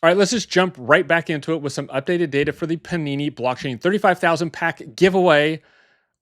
All right, let's just jump right back into it with some updated data for the Panini Blockchain 35,000 pack giveaway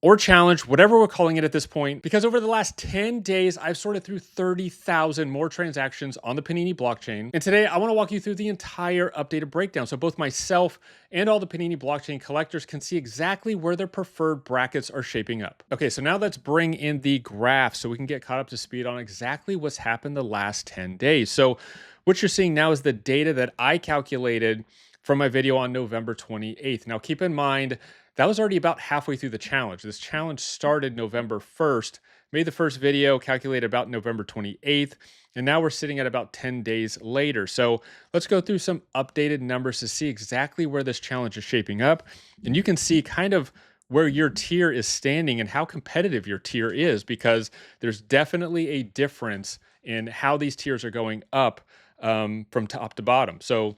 or challenge, whatever we're calling it at this point, because over the last 10 days, I've sorted through 30,000 more transactions on the Panini blockchain. And today I want to walk you through the entire updated breakdown. So both myself and all the Panini blockchain collectors can see exactly where their preferred brackets are shaping up. Okay, so now let's bring in the graph so we can get caught up to speed on exactly what's happened the last 10 days. So what you're seeing now is the data that I calculated from my video on November 28th. Now keep in mind, that was already about halfway through the challenge. This challenge started November 1st, made the first video, calculated about November 28th, and now we're sitting at about 10 days later. So let's go through some updated numbers to see exactly where this challenge is shaping up. And you can see kind of where your tier is standing and how competitive your tier is, because there's definitely a difference in how these tiers are going up from top to bottom. So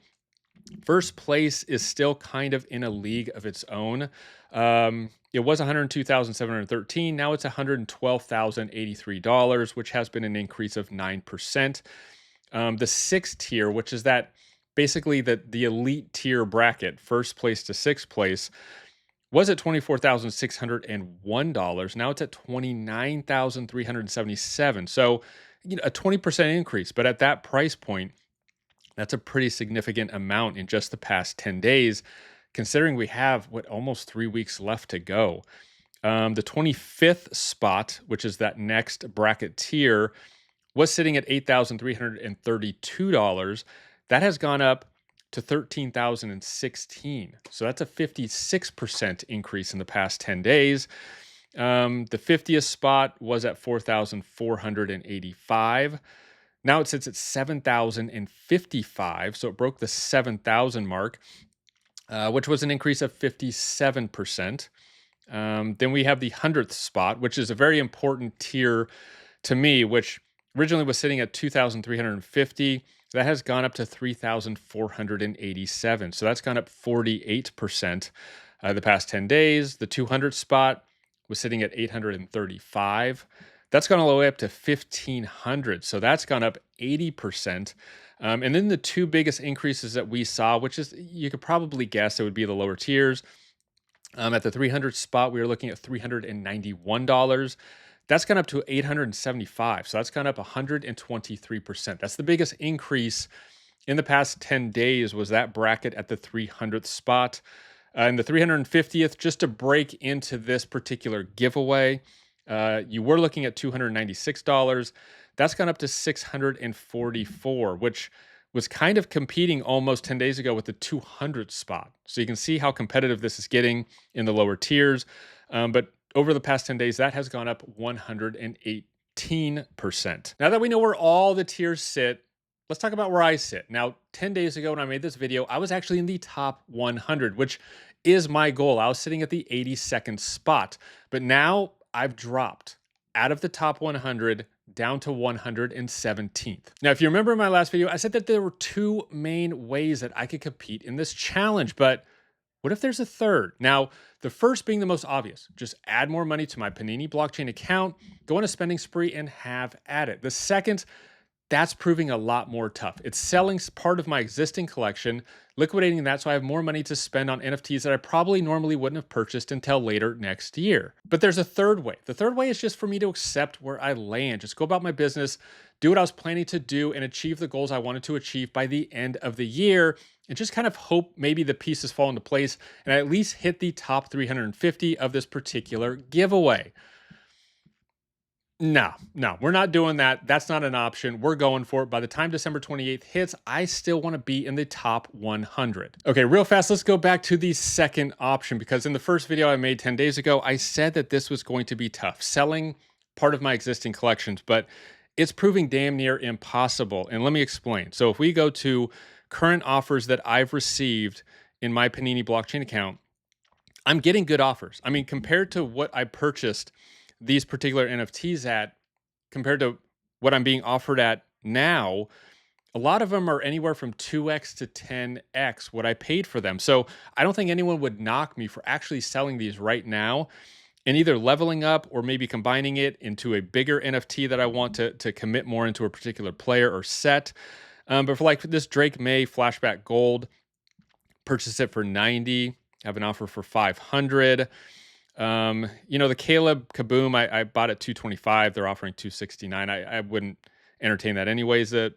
first place is still kind of in a league of its own. It was 102,713. Now it's $112,083, which has been an increase of 9%. The sixth tier, which is that basically the elite tier bracket, first place to sixth place, was at $24,601. Now it's at $29,377. So, a 20% increase. But at that price point, that's a pretty significant amount in just the past 10 days, considering we have almost 3 weeks left to go. The 25th spot, which is that next bracket tier, was sitting at $8,332. That has gone up to $13,016. So that's a 56% increase in the past 10 days. The 50th spot was at $4,485. Now it sits at $7,055. So it broke the 7,000 mark, which was an increase of 57%. Then we have the 100th spot, which is a very important tier to me, which originally was sitting at 2,350. That has gone up to 3,487. So that's gone up 48% the past 10 days. The 200 spot was sitting at 835. That's gone all the way up to 1,500. So that's gone up 80%. And then the two biggest increases that we saw, which is, you could probably guess it would be the lower tiers. At the 300 spot, we were looking at $391. That's gone up to 875. So that's gone up 123%. That's the biggest increase in the past 10 days, was that bracket at the 300th spot. And the 350th, just to break into this particular giveaway, you were looking at $296. That's gone up to $644, which was kind of competing almost 10 days ago with the 200 spot. So you can see how competitive this is getting in the lower tiers. But over the past 10 days, that has gone up 118%. Now that we know where all the tiers sit, let's talk about where I sit. Now, 10 days ago when I made this video, I was actually in the top 100, which is my goal. I was sitting at the 82nd spot, but now I've dropped out of the top 100 down to 117th. Now, if you remember in my last video, I said that there were two main ways that I could compete in this challenge, but what if there's a third? Now, the first being the most obvious, just add more money to my Panini blockchain account, go on a spending spree and have at it. The second, that's proving a lot more tough. It's selling part of my existing collection, liquidating that so I have more money to spend on NFTs that I probably normally wouldn't have purchased until later next year. But there's a third way. The third way is just for me to accept where I land, just go about my business, do what I was planning to do, and achieve the goals I wanted to achieve by the end of the year, and just kind of hope maybe the pieces fall into place and I at least hit the top 350 of this particular giveaway. No, we're not doing that. That's not an option. We're going for it. By the time December 28th hits, I still want to be in the top 100. Okay, real fast, let's go back to the second option, because in the first video I made 10 days ago, I said that this was going to be tough, selling part of my existing collections, but it's proving damn near impossible. And let me explain. So if we go to current offers that I've received in my Panini blockchain account, I'm getting good offers. I mean, compared to what I purchased these particular NFTs at, compared to what I'm being offered at now, a lot of them are anywhere from 2x to 10x what I paid for them. So I don't think anyone would knock me for actually selling these right now and either leveling up or maybe combining it into a bigger NFT that I want to commit more into a particular player or set. But for like this Drake May flashback gold, purchase it for 90, have an offer for 500. The Caleb Kaboom, I bought at 225. They're offering 269. I wouldn't entertain that anyways. The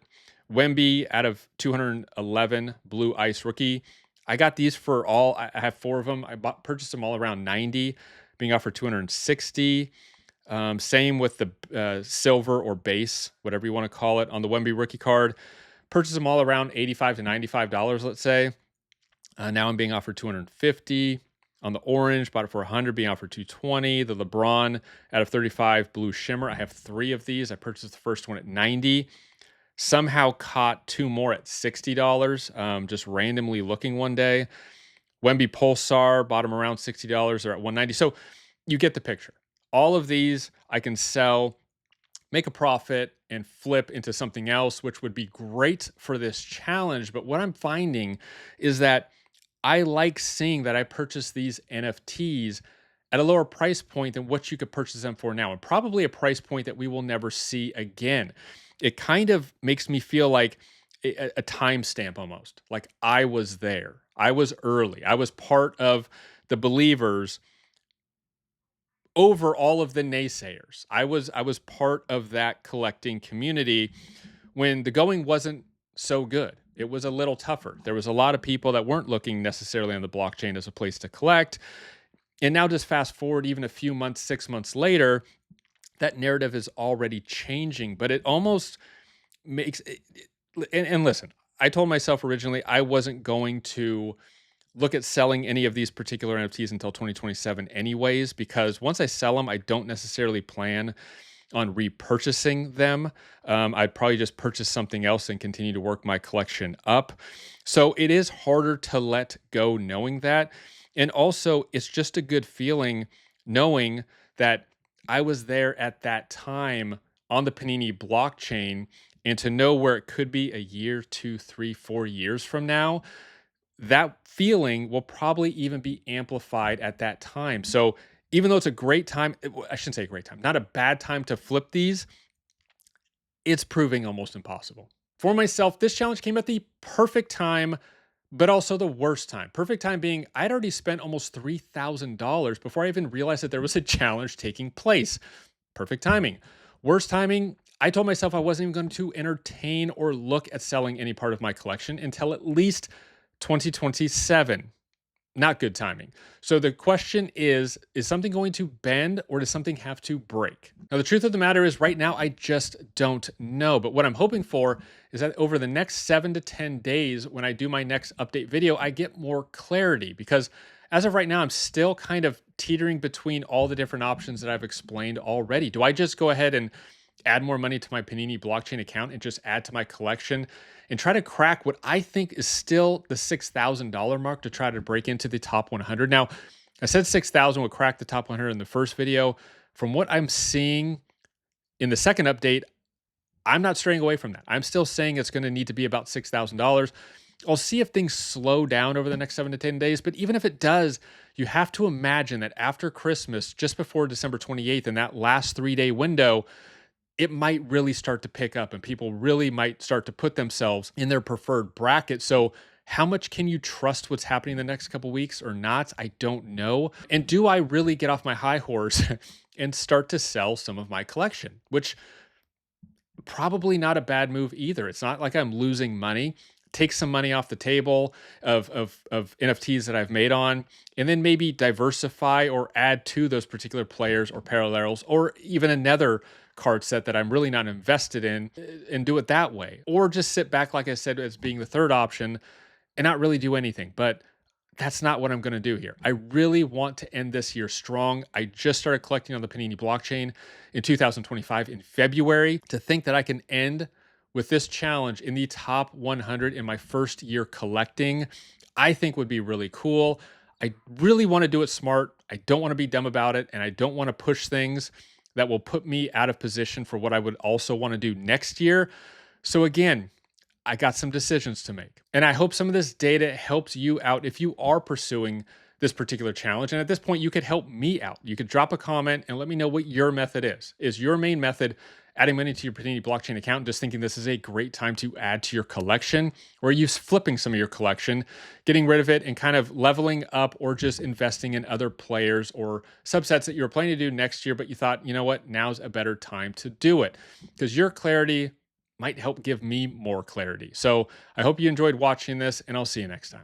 Wemby out of 211 blue ice rookie. I got these for all. I have 4 of them. Purchased them all around 90, being offered 260. Same with the silver or base, whatever you want to call it, on the Wemby rookie card. Purchased them all around $85 to $95, let's say. Now I'm being offered 250. On the orange, bought it for 100, being offered 220. The LeBron out of 35 blue shimmer. I have 3 of these. I purchased the first one at 90. Somehow caught 2 more at $60, just randomly looking one day. Wemby Pulsar, bought them around $60. They're at 190. So you get the picture. All of these I can sell, make a profit, and flip into something else, which would be great for this challenge. But what I'm finding is that I like seeing that I purchased these NFTs at a lower price point than what you could purchase them for now, and probably a price point that we will never see again. It kind of makes me feel like a timestamp almost, like I was there. I was early. I was part of the believers over all of the naysayers. I was part of that collecting community when the going wasn't so good. It was a little tougher. There was a lot of people that weren't looking necessarily on the blockchain as a place to collect. And now just fast forward even a few months, 6 months later, that narrative is already changing, but it almost makes it, and listen, I told myself originally I wasn't going to look at selling any of these particular NFTs until 2027 anyways, because once I sell them, I don't necessarily plan on repurchasing them. I'd probably just purchase something else and continue to work my collection up. So it is harder to let go knowing that. And also, it's just a good feeling knowing that I was there at that time on the Panini blockchain, and to know where it could be a year, 2, 3, 4 years from now, that feeling will probably even be amplified at that time. So even though it's a great time, I shouldn't say a great time, not a bad time to flip these, it's proving almost impossible. For myself, this challenge came at the perfect time, but also the worst time. Perfect time being I'd already spent almost $3,000 before I even realized that there was a challenge taking place. Perfect timing. Worst timing, I told myself I wasn't even going to entertain or look at selling any part of my collection until at least 2027. Not good timing. So the question is something going to bend or does something have to break? Now, the truth of the matter is right now, I just don't know. But what I'm hoping for is that over the next 7 to 10 days, when I do my next update video, I get more clarity, because as of right now, I'm still kind of teetering between all the different options that I've explained already. Do I just go ahead and add more money to my Panini blockchain account and just add to my collection and try to crack what I think is still the $6,000 mark to try to break into the top 100? Now, I said 6,000 would crack the top 100 in the first video. From what I'm seeing in the second update, I'm not straying away from that. I'm still saying it's going to need to be about $6,000. I'll see if things slow down over the next 7 to 10 days. But even if it does, you have to imagine that after Christmas, just before December 28th, in that last 3-day window, it might really start to pick up and people really might start to put themselves in their preferred bracket. So how much can you trust what's happening in the next couple weeks or not? I don't know. And do I really get off my high horse and start to sell some of my collection, which probably not a bad move either. It's not like I'm losing money. Take some money off the table of NFTs that I've made on, and then maybe diversify or add to those particular players or parallels, or even another card set that I'm really not invested in, and do it that way. Or just sit back, like I said, as being the third option and not really do anything. But that's not what I'm going to do here. I really want to end this year strong. I just started collecting on the Panini blockchain in 2025 in February. To think that I can end with this challenge in the top 100 in my first year collecting, I think would be really cool. I really want to do it smart. I don't want to be dumb about it, and I don't want to push things that will put me out of position for what I would also want to do next year. So again, I got some decisions to make, and I hope some of this data helps you out if you are pursuing this particular challenge. And at this point, you could help me out. You could drop a comment and let me know what your method is. Is your main method adding money to your Panini blockchain account, just thinking this is a great time to add to your collection? Or are you flipping some of your collection, getting rid of it and kind of leveling up, or just investing in other players or subsets that you were planning to do next year, but you thought, you know what, now's a better time to do it? Because your clarity might help give me more clarity. So I hope you enjoyed watching this, and I'll see you next time.